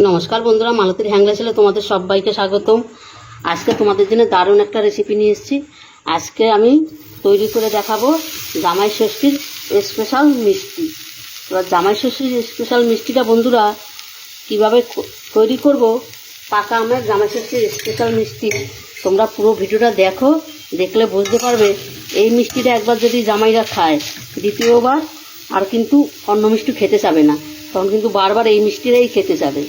নমস্কার বন্ধুরা, মালতীর হ্যাংলা ছেলে তোমাদের সবাইকে স্বাগতম। আজকে তোমাদের জন্য দারুণ একটা রেসিপি নিয়ে এসেছি। আজকে আমি তৈরি করে দেখাবো জামাই ষষ্ঠীর স্পেশাল মিষ্টি। এবার জামাই ষষ্ঠীর স্পেশাল মিষ্টিটা বন্ধুরা কীভাবে তৈরি করব, পাকা আমের জামাই ষষ্ঠীর স্পেশাল মিষ্টি, তোমরা পুরো ভিডিওটা দেখো। দেখলে বুঝতে পারবে এই মিষ্টিটা একবার যদি জামাইরা খায় দ্বিতীয়বার আর কিন্তু অন্য মিষ্টি খেতে চাবে না, তখন কিন্তু বারবার এই মিষ্টিটাই খেতে যাবে।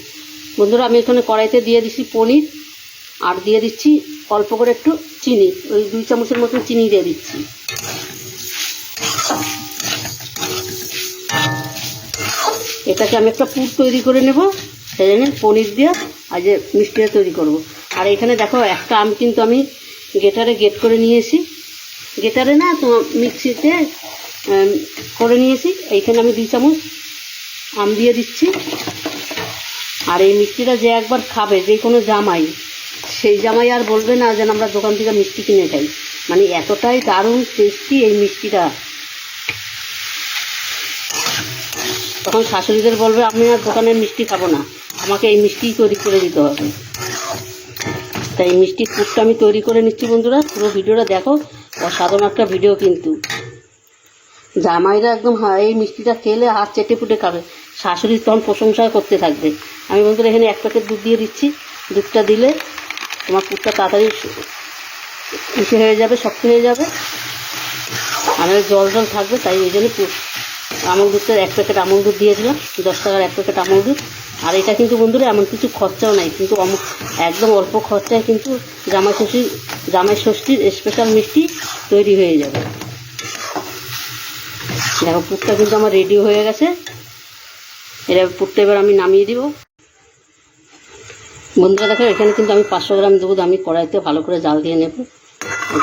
বন্ধুরা, আমি এখানে কড়াইতে দিয়ে দিচ্ছি পনির, আর দিয়ে দিচ্ছি অল্প করে একটু চিনি, ওই 2 চামচের মতো চিনি দিয়ে দিচ্ছি। এটাকে আমি একটা পুর তৈরি করে নেব, সেই জন্য পনির দিয়ে আজ মিষ্টিটা তৈরি করব। আর এখানে দেখো একটা আম কিন্তু আমি গেটারে গেট করে নিয়েছি, গেটারে না তো মিক্সিতে করে নিয়েছি। এইখানে আমি 2 চামচ আম দিয়ে দিচ্ছি। আর এই মিষ্টিটা যে একবার খাবে, যে কোনো জামাই, সেই জামাই আর বলবে না যেন আমরা দোকান থেকে মিষ্টি কিনে খাই। মানে এতটাই দারুণ টেস্টি এই মিষ্টিটা, তখন শাশুড়িদের বলবে আমি আর দোকানের মিষ্টি খাবো না, আমাকে এই মিষ্টিই তৈরি করে দিতে হবে। তাই এই মিষ্টির পুরটা আমি তৈরি করে নিচ্ছি। বন্ধুরা, পুরো ভিডিওটা দেখো, অসাধারণ একটা ভিডিও কিন্তু। জামাইরা একদম এই মিষ্টিটা খেলে হাত চেটে ফুটে খাবে, শাশুড়ি তখন প্রশংসা করতে থাকবে। আমি বন্ধুরা এখানে 1 প্যাকেট দুধ দিয়ে দিচ্ছি। দুধটা দিলে তোমার পুরটা তাড়াতাড়ি উঠে হয়ে যাবে, শক্ত হয়ে যাবে, আমার জল জল থাকবে। তাই এই জন্য আমল দুধটা 1 প্যাকেট আমল দুধ দিয়ে দিলাম, 10 টাকার 1 প্যাকেট আমল দুধ। আর এটা কিন্তু বন্ধুরা এমন কিছু খরচাও নাই, কিন্তু একদম অল্প খরচায় কিন্তু জামাই ষষ্ঠীর স্পেশাল মিষ্টি তৈরি হয়ে যাবে। দেখো পুরটা কিন্তু আমার রেডি হয়ে গেছে। পুরটা এবার আমি নামিয়ে দিব। বন্ধুরা দেখো, এখানে কিন্তু আমি 500 গ্রাম দুধ আমি কড়াইতে ভালো করে জাল দিয়ে নেব।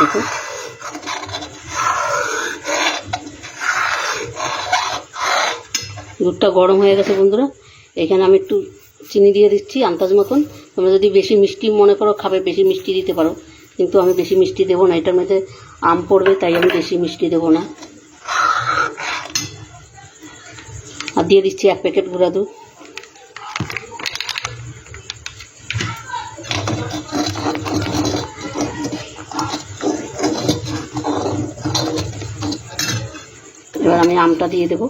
দেখো দুধটা গরম হয়ে গেছে। বন্ধুরা, এখানে আমি একটু চিনি দিয়ে দিচ্ছি আন্দাজ মতন। তোমরা যদি বেশি মিষ্টি মনে করো খাবে, বেশি মিষ্টি দিতে পারো, কিন্তু আমি বেশি মিষ্টি দেবো না, এটার মধ্যে আম পড়বে, তাই আমি বেশি মিষ্টি দেবো না। আর দিয়ে দিচ্ছি 1 প্যাকেট গুঁড়া দুধ। এবার আমি আমটা দিয়ে দেব।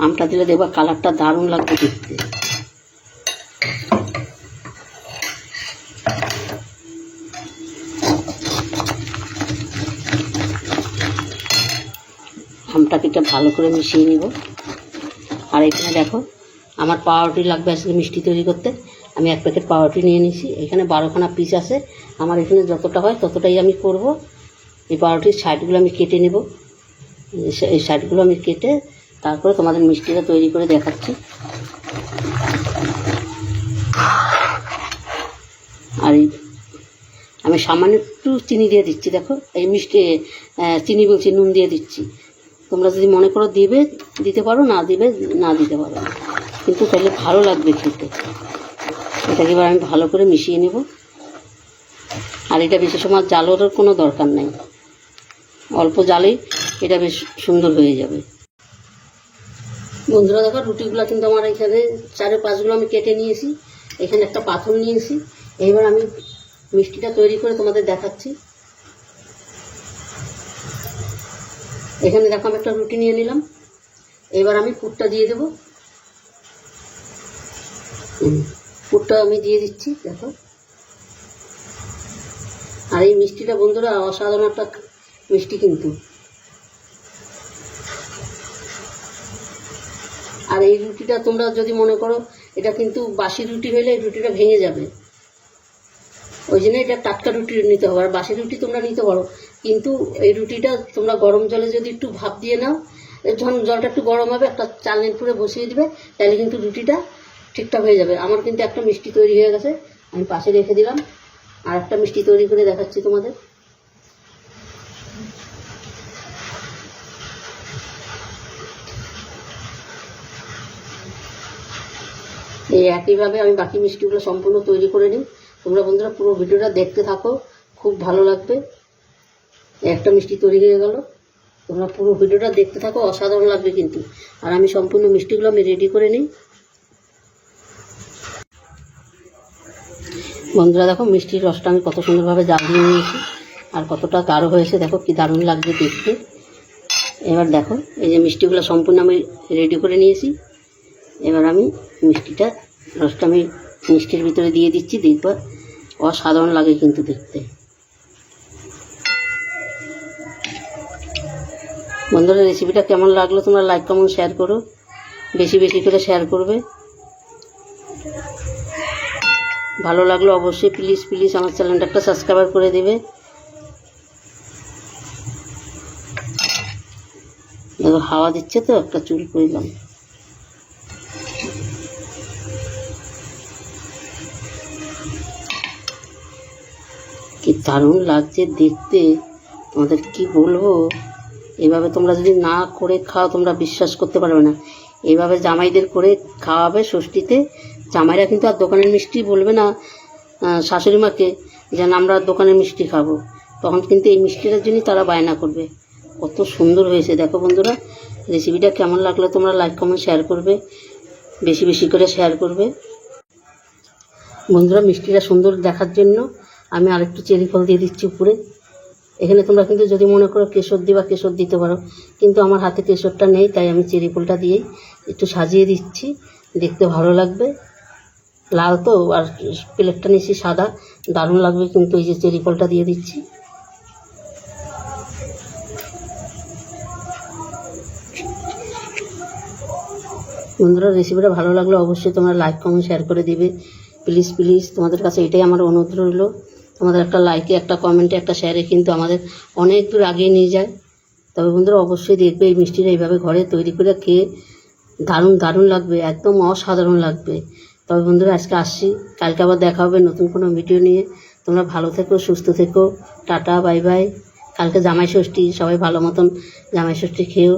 আমটা দিলে দেখবা কালারটা দারুণ লাগবে দেখতে। আমটাকে এটা ভালো করে মিশিয়ে নিব। আর এখানে দেখো আমার পাউরুটি লাগবে আজকে মিষ্টি তৈরি করতে। আমি 1 প্যাকেট পাউরুটি নিয়ে নিয়েছি। এখানে 12খানা পিস আছে, আমার এখানে যতটা হয় ততটাই আমি করব। এই পাউরুটির সাইডগুলো আমি কেটে নেব, এই সাইডগুলো আমি কেটে তারপরে তোমাদের মিষ্টিটা তৈরি করে দেখাচ্ছি। আর আমি সামান্য একটু চিনি দিয়ে দিচ্ছি। দেখো এই মিষ্টি চিনি বলছি, নুন দিয়ে দিচ্ছি। তোমরা যদি মনে করো দিতে পারো, না দিতে পারো, কিন্তু তাহলে ভালো লাগবে খেতে। এটাকে এবার আমি ভালো করে মিশিয়ে নেব। আর এটা বেশি সময় জালের কোনো দরকার নাই, অল্প জালেই এটা বেশ সুন্দর হয়ে যাবে। বন্ধুরা দেখো, রুটিগুলো কিন্তু আমার এখানে 4-5গুলো আমি কেটে নিয়েছি। এখানে একটা পাথর নিয়েছি। এইবার আমি মিষ্টিটা তৈরি করে তোমাদের দেখাচ্ছি। এখানে দেখো আমি একটা রুটি নিয়ে নিলাম। এবার আমি পুরটা দিয়ে দেব। পুরটা আমি দিয়ে দিচ্ছি। দেখো, আর এই মিষ্টিটা বন্ধুরা অসাধারণ একটা মিষ্টি কিন্তু। আর এই রুটিটা তোমরা যদি মনে করো এটা কিন্তু বাসি রুটি হলে এই রুটিটা ভেঙে যাবে, ওই জন্য এটা টাটকা রুটি নিতে হবে। আর বাসি রুটি তোমরা নিতে পারো, কিন্তু এই রুটিটা তোমরা গরম জলে যদি একটু ভাপ দিয়ে নাও, যখন জলটা একটু গরম হবে একটা চালনির পুরে বসিয়ে দিবে, তাহলে কিন্তু রুটিটা ঠিকঠাক হয়ে যাবে। আমার কিন্তু একটা মিষ্টি তৈরি হয়ে গেছে, আমি পাশে রেখে দিলাম। আর একটা মিষ্টি তৈরি করে দেখাচ্ছি তোমাদের। এই একইভাবে আমি বাকি মিষ্টিগুলো সম্পূর্ণ তৈরি করে নিই। তোমরা বন্ধুরা পুরো ভিডিওটা দেখতে থাকো, খুব ভালো লাগবে। একটা মিষ্টি তৈরি হয়ে গেল। তোমরা পুরো ভিডিওটা দেখতে থাকো, অসাধারণ লাগবে কিন্তু। আর আমি সম্পূর্ণ মিষ্টিগুলো আমি রেডি করে নিই। বন্ধুরা দেখো, মিষ্টির রসটা আমি কত সুন্দরভাবে জাল দিয়ে নিয়েছি, আর কতটা গাঢ় হয়েছে দেখো, কি দারুণ লাগবে দেখতে। এবার দেখো, এই যে মিষ্টিগুলো সম্পূর্ণ আমি রেডি করে নিয়েছি। এবার আমি রসটা আমি মিষ্টির ভিতরে দিয়ে দিচ্ছি। দেখবা অসাধারণ লাগে কিন্তু দেখতে। বন্ধুরা, রেসিপিটা কেমন লাগলো তোমরা লাইক কমেন্ট শেয়ার করো, বেশি বেশি করে শেয়ার করবে। ভালো লাগলো অবশ্যই প্লিজ প্লিজ আমার চ্যানেলটা একটা সাবস্ক্রাইব করে দেবে। দেখো হাওয়া দিচ্ছে তো, একটা চুল করলাম। কি দারুণ লাগছে দেখতে, তোমাদের কি বলবো। এভাবে তোমরা যদি না করে খাও তোমরা বিশ্বাস করতে পারবে না। এইভাবে জামাইদের করে খাওয়াবে ষষ্ঠীতে। জামাইরা কিন্তু আর দোকানের মিষ্টি বলবে না শাশুড়ি মাকে যে আমরা দোকানের মিষ্টি খাবো, তখন কিন্তু এই মিষ্টিটার জন্যই তারা বায়না করবে। কত সুন্দর হয়েছে দেখো বন্ধুরা। রেসিপিটা কেমন লাগলো তোমরা লাইক কমেন্ট শেয়ার করবে, বেশি বেশি করে শেয়ার করবে। বন্ধুরা, মিষ্টিটা সুন্দর দেখার জন্য আমি আরেকটু চেরি ফল দিয়ে দিচ্ছি উপরে। এখানে তোমরা কিন্তু যদি মনে করো কেশর দিবা কেশর দিতে পারো, কিন্তু আমার হাতে কেশরটা নেই, তাই আমি চেরি ফলটা দিয়েই একটু সাজিয়ে দিচ্ছি, দেখতে ভালো লাগবে। লাল তো, আর প্লেটটা নিচ্ছি সাদা, দারুণ লাগবে কিন্তু। এই যে চেরি ফলটা দিয়ে দিচ্ছি। বন্ধুরা, রেসিপিটা ভালো লাগলে অবশ্যই তোমরা লাইক কমেন্ট শেয়ার করে দিবে প্লিজ প্লিজ। তোমাদের কাছে এটাই আমার অনুরোধ রইল। তোমাদের একটা লাইকে, একটা কমেন্টে, একটা শেয়ারে কিন্তু আমাদের অনেক দূর আগিয়ে নিয়ে যায়। তবে বন্ধুরা অবশ্যই দেখবে এই মিষ্টিটা এইভাবে ঘরে তৈরি করে খেয়ে দারুণ দারুণ লাগবে, একদম অসাধারণ লাগবে। তবে বন্ধুরা আজকে আসছি, কালকে আবার দেখা হবে নতুন কোনো ভিডিও নিয়ে। তোমরা ভালো থেকো, সুস্থ থেকো, টাটা বাই বাই। কালকে জামাই ষষ্ঠী, সবাই ভালো মতন জামাই ষষ্ঠী খেয়েও।